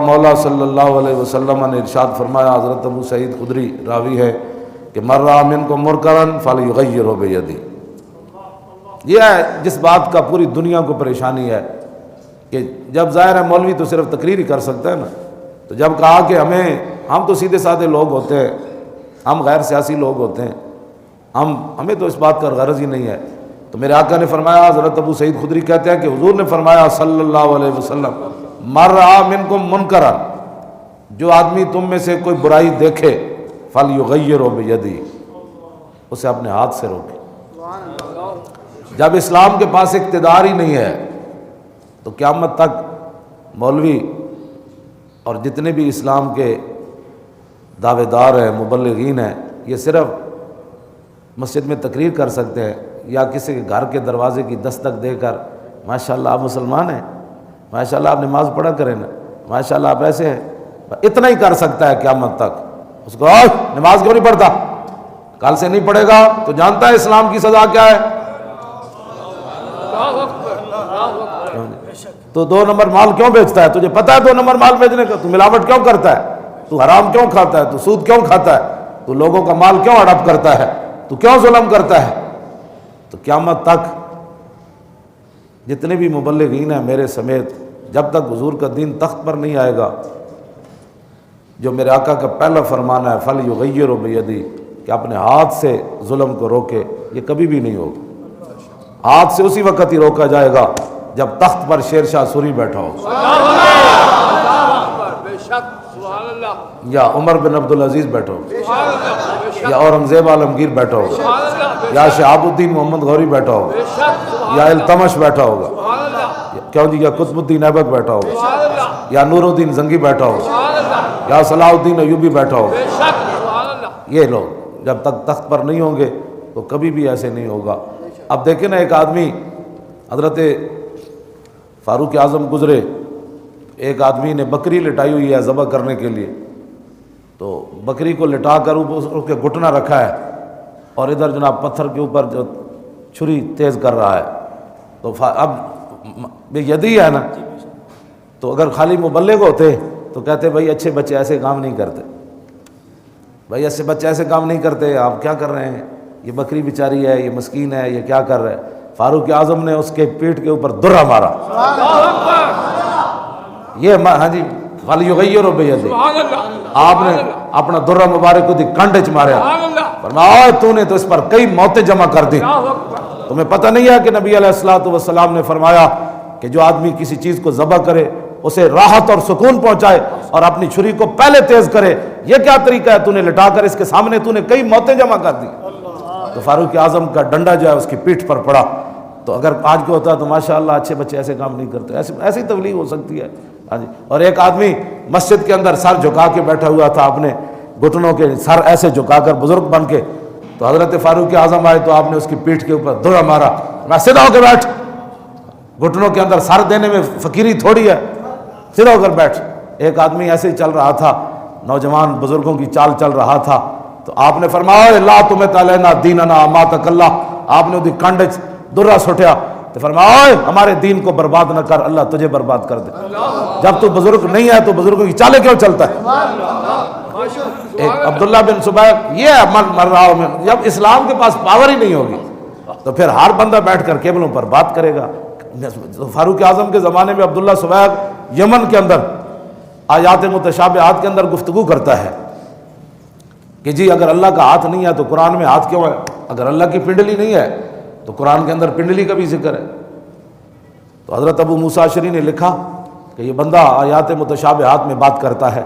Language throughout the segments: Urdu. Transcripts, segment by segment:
مولا صلی اللہ علیہ وسلم نے ارشاد فرمایا، حضرت ابو سعید خدری راوی ہے کہ من رأى منکم منکرا فلیغیرہ بیدہ۔ یہ ہے جس بات کا پوری دنیا کو پریشانی ہے کہ جب ظاہر ہے مولوی تو صرف تقریر ہی کر سکتا ہے نا، تو جب کہا کہ ہم تو سیدھے سادھے لوگ ہوتے ہیں، ہم غیر سیاسی لوگ ہوتے ہیں، ہمیں تو اس بات کا غرض ہی نہیں ہے، تو میرے آقا نے فرمایا، حضرت ابو سعید خدری کہتے ہیں کہ حضور نے فرمایا صلی اللہ علیہ وسلم، من رأى منکم منکرا، جو آدمی تم میں سے کوئی برائی دیکھے فلیغیرہ بیدہ، اسے اپنے ہاتھ سے روکے۔ جب اسلام کے پاس اقتدار ہی نہیں ہے تو قیامت تک مولوی اور جتنے بھی اسلام کے دعوے دار ہیں، مبلغین ہیں، یہ صرف مسجد میں تقریر کر سکتے ہیں یا کسی کے گھر کے دروازے کی دستک دے کر ماشاءاللہ آپ مسلمان ہیں، ماشاءاللہ آپ نماز پڑھا کریں نا، ماشاءاللہ آپ ایسے ہیں، اتنا ہی کر سکتا ہے قیامت تک۔ اس کو نماز کیوں نہیں پڑھتا؟ کل سے نہیں پڑھے گا تو جانتا ہے اسلام کی سزا کیا ہے۔ تو 2 نمبر مال کیوں بیچتا ہے؟ تجھے پتہ ہے 2 نمبر مال بیچنے کا؟ تو ملاوٹ کیوں کرتا ہے؟ تو حرام کیوں کھاتا ہے؟ تو سود کیوں کھاتا ہے؟ تو لوگوں کا مال کیوں ہڑپ کرتا ہے؟ تو کیوں ظلم کرتا ہے؟ تو قیامت تک جتنے بھی مبلغین ہیں میرے سمیت، جب تک حضور کا دین تخت پر نہیں آئے گا، جو میرے آقا کا پہلا فرمان ہے فلیغیرہ بیدہ، کہ اپنے ہاتھ سے ظلم کو روکے، یہ کبھی بھی نہیں ہوگا۔ ہاتھ سے اسی وقت ہی روکا جائے گا جب تخت پر شیر شاہ سوری بیٹھا ہو، یا عمر بن عبدالعزیز بیٹھا ہو، یا اورنگزیب عالمگیر بیٹھا ہوگا، یا شہاب الدین محمد غوری بیٹھا ہوگا، یا التمش بیٹھا ہوگا، کیوں جی، یا قطب الدین ایبک بیٹھا ہوگا، یا نور الدین زنگی بیٹھا ہوگا، یا صلاح الدین ایوبی بیٹھا ہوگا۔ یہ لوگ جب تک تخت پر نہیں ہوں گے تو کبھی بھی ایسے نہیں ہوگا۔ اب دیکھیں نا، ایک آدمی، حضرت فاروق اعظم گزرے، ایک آدمی نے بکری لٹائی ہوئی ہے ذبح کرنے کے لیے، تو بکری کو لٹا کر اس کے گھٹنا رکھا ہے اور ادھر جناب پتھر کے اوپر جو چھری تیز کر رہا ہے، تو اب بے یدی ہے نا، تو اگر خالی مبلغ ہوتے تو کہتے بھائی اچھے بچے ایسے کام نہیں کرتے، بھائی ایسے بچے ایسے کام نہیں کرتے، آپ کیا کر رہے ہیں، یہ بکری بیچاری ہے، یہ مسکین ہے، یہ کیا کر رہے ہیں۔ فاروق اعظم نے اس کے پیٹھ کے اوپر درہ مارا، یہ ہاں جی فلیغیرہ بیدہ، آپ نے اپنا درہ مبارک کو دی کانڈے چ ماریا، فرمایا تو نے تو اس پر کئی موتیں جمع کر دی۔ تمہیں پتہ نہیں ہے کہ نبی علیہ الصلوۃ والسلام نے فرمایا کہ جو آدمی کسی چیز کو ذبح کرے اسے راحت اور سکون پہنچائے اور اپنی چھری کو پہلے تیز کرے، یہ کیا طریقہ ہے؟ تو نے لٹا کر اس کے سامنے تو نے کئی موتیں جمع کر دی۔ تو فاروق اعظم کا ڈنڈا جو ہے اس کی پیٹھ پر پڑا۔ تو اگر آج کو ہوتا تو ماشاءاللہ اچھے بچے ایسے کام نہیں کرتے، ایسی تبلیغ ہو سکتی ہے۔ ہاں جی، اور ایک آدمی مسجد کے اندر سر جھکا کے بیٹھا ہوا تھا، اپنے گھٹنوں کے سر ایسے جھکا کر بزرگ بن کے، تو حضرت فاروق اعظم آئے تو آپ نے اس کی پیٹھ کے اوپر درہ مارا، میں سیدھا ہو کے بیٹھ، گھٹنوں کے اندر سر دینے میں فقیری تھوڑی ہے، سیدھا ہو کر بیٹھ۔ ایک آدمی ایسے ہی چل رہا تھا، نوجوان بزرگوں کی چال چل رہا تھا، تو آپ نے فرمایا لا تمت علینا دیننا اماتک اللہ، آپ نے دی کانڈے درہ سٹیا تو فرمایا ہمارے دین کو برباد نہ کر، اللہ تجھے برباد کر دے۔ جب تو بزرگ نہیں ہے تو بزرگوں کی چالیں کیوں چلتا ہے؟ ایک عبداللہ بن صبیح، یہ مر رہا ہوں میں، جب اسلام کے پاس پاور ہی نہیں ہوگی تو پھر ہر بندہ بیٹھ کر کیبلوں پر بات کرے گا۔ فاروق اعظم کے زمانے میں عبداللہ صبیح یمن کے اندر آیات متشابہات کے اندر گفتگو کرتا ہے کہ جی اگر اللہ کا ہاتھ نہیں ہے تو قرآن میں ہاتھ کیوں ہے؟ اگر اللہ کی پنڈلی نہیں ہے تو قرآن کے اندر پنڈلی کا بھی ذکر ہے۔ تو حضرت ابو موسیٰ اشعری نے لکھا کہ یہ بندہ آیات متشابہات میں بات کرتا ہے،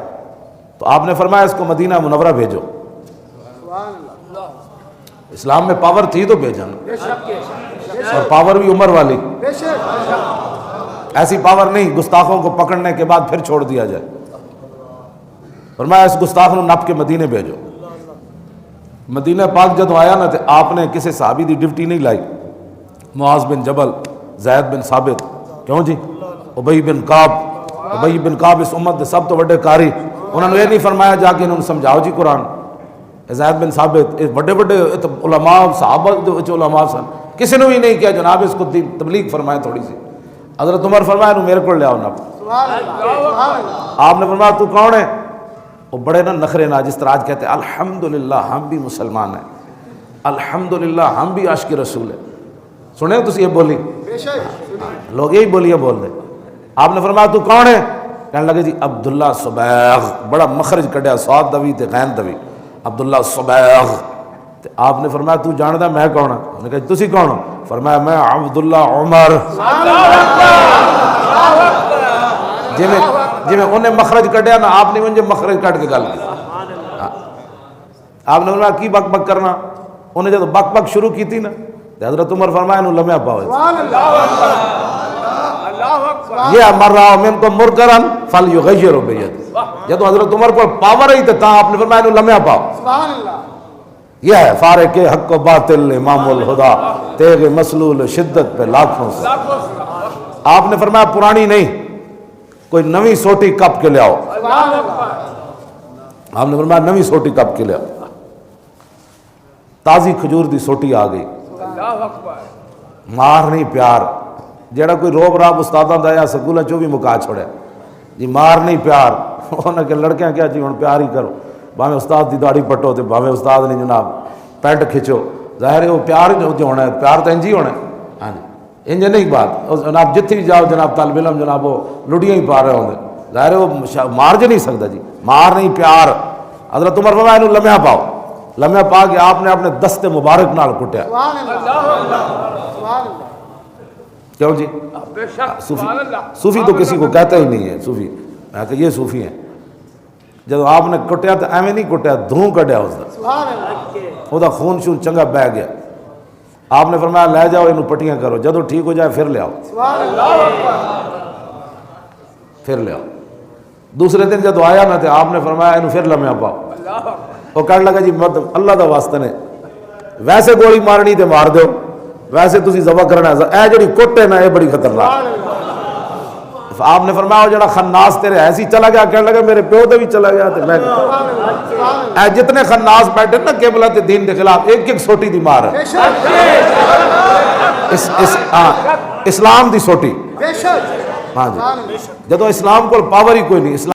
تو آپ نے فرمایا اس کو مدینہ منورہ بھیجو۔ اسلام میں پاور تھی تو بھیجا، اور پاور بھی عمر والی، ایسی پاور نہیں گستاخوں کو پکڑنے کے بعد پھر چھوڑ دیا جائے۔ فرمایا اس گستاخ نے نپ کے مدینے بھیجو۔ مدینہ پاک جب آیا نا تو آپ نے کسی صحابی دی ڈیوٹی نہیں لائی، معاذ بن جبل، زید بن ثابت، کیوں جی، ابی بن کعب اس امت دے سب تو بڑے قاری، انہوں نے یہ نہیں فرمایا جا کے انہوں نے سمجھاؤ جی قرآن۔ زید بن ثابت بڑے علماء صحابہ علماء سن، کسی نے بھی نہیں کیا جناب اس کو تبلیغ فرمائے تھوڑی سی۔ حضرت عمر فرمایا انہوں میرے کو لے آؤ نپ، آپ نے فرمایا تو کون ہے؟ وہ بڑے نا نخرے نا، جس طرح آج کہتے ہیں الحمدللہ ہم بھی مسلمان ہیں، الحمدللہ ہم بھی عاشق رسول ہیں. سنے ہو تسی یہ بولی؟ لوگ یہی بولیے بول دیں. آپ نے فرمایا تو کون ہے؟ کہنے لگے جی عبداللہ صبیغ، بڑا مخرج کڈیا، صاد دوی تے غین دوی، عبداللہ صبیغ. آپ نے فرمایا تو جاندا میں کون ہاں؟ انہوں نے کہا تسی کون ہو؟ فرمایا میں عبداللہ عمر. جی میں انہیں مخرج کڈیا نا، آپ نے مجھے مخرج کٹ کے گل کی. آپ نے فرمایا کی بک بک کرنا؟ انہیں جب بک بک شروع کی تھی نا، حضرت عمر فرمایا انہوں لمحہ پاؤ یہ مر رہا من کو مرکرن فلیغیر بیدہ. جب حضرت عمر کو پاور ہی تھا، آپ نے فرمایا انہوں لمحہ پاؤ. یہ ہے فارق حق و باطل امام الہدا، تیغ مسلول شدت پہ لاکھوں سے. آپ نے فرمایا پرانی نہیں، کوئی نوی سوٹی کپ کے لے آؤ. آپ نے فرمایا نوی سوٹی کپ کے لے آؤ. تازی کھجور دی سوٹی آ گئی. مار نہیں پیار، جیڑا کوئی روب راب استاداں دا یا سکولہ چو بھی مکا چھوڑے جی مار نہیں پیار. انہوں کہ لڑکیاں کیا جی ہن پیار ہی کرو، باویں استاد دی داڑھی پٹو تے باویں استاد نے جناب پینٹ کھچو، ظاہر ہے وہ پیار جو ہونا ہے، پیار تو انجی ہونا ہے. ہاں جی انج نہیں بات. جناب جتھے بھی جاؤ جناب طالب علم جناب وہ لڑیاں ہی پا رہے ہوں گے، ظاہر ہے وہ مار جو نہیں سکتا جی. مار نہیں پیار. حضرت عمر فرمایا انہوں لمحہ پاؤ. لمحہ پا کے آپ نے اپنے دست مبارک نال کٹیا. کیوں جی؟ صوفی تو کسی کو کہتا ہی نہیں ہے صوفی. میں کہ یہ صوفی ہیں. جب آپ نے کٹیا تو ایویں نہیں کٹیا، دھوں کٹیا اس دا، وہ دا خون شون چنگا بہ گیا. آپ نے فرمایا لے جاؤ انہوں پٹیاں کرو، جدو ٹھیک ہو جائے پھر لے آؤ، پھر لے آؤ. دوسرے دن جب آیا نا تو آپ نے فرمایا انہوں پھر لمحہ پاؤ. وہ کہنے لگا جی اللہ دا واسطہ نے ویسے گولی مارنی تے مار دو، ویسے تسی ذبح کرنا ہے. اے جڑی کٹ ہے نا یہ بڑی خطرناک. آپ نے فرمایا وہ جڑا خناس تیرے ایسی چلا گیا، کہنے لگا میرے پیو تے بھی چلا گیا. تے میں اے جتنے خناس بیٹھے نا قبلہ تے دین کے خلاف، ایک ایک سوٹی دی مار ہے. اسلام دی سوٹی. ہاں جی جدو اسلام کو پاور ہی کوئی نہیں. اسلام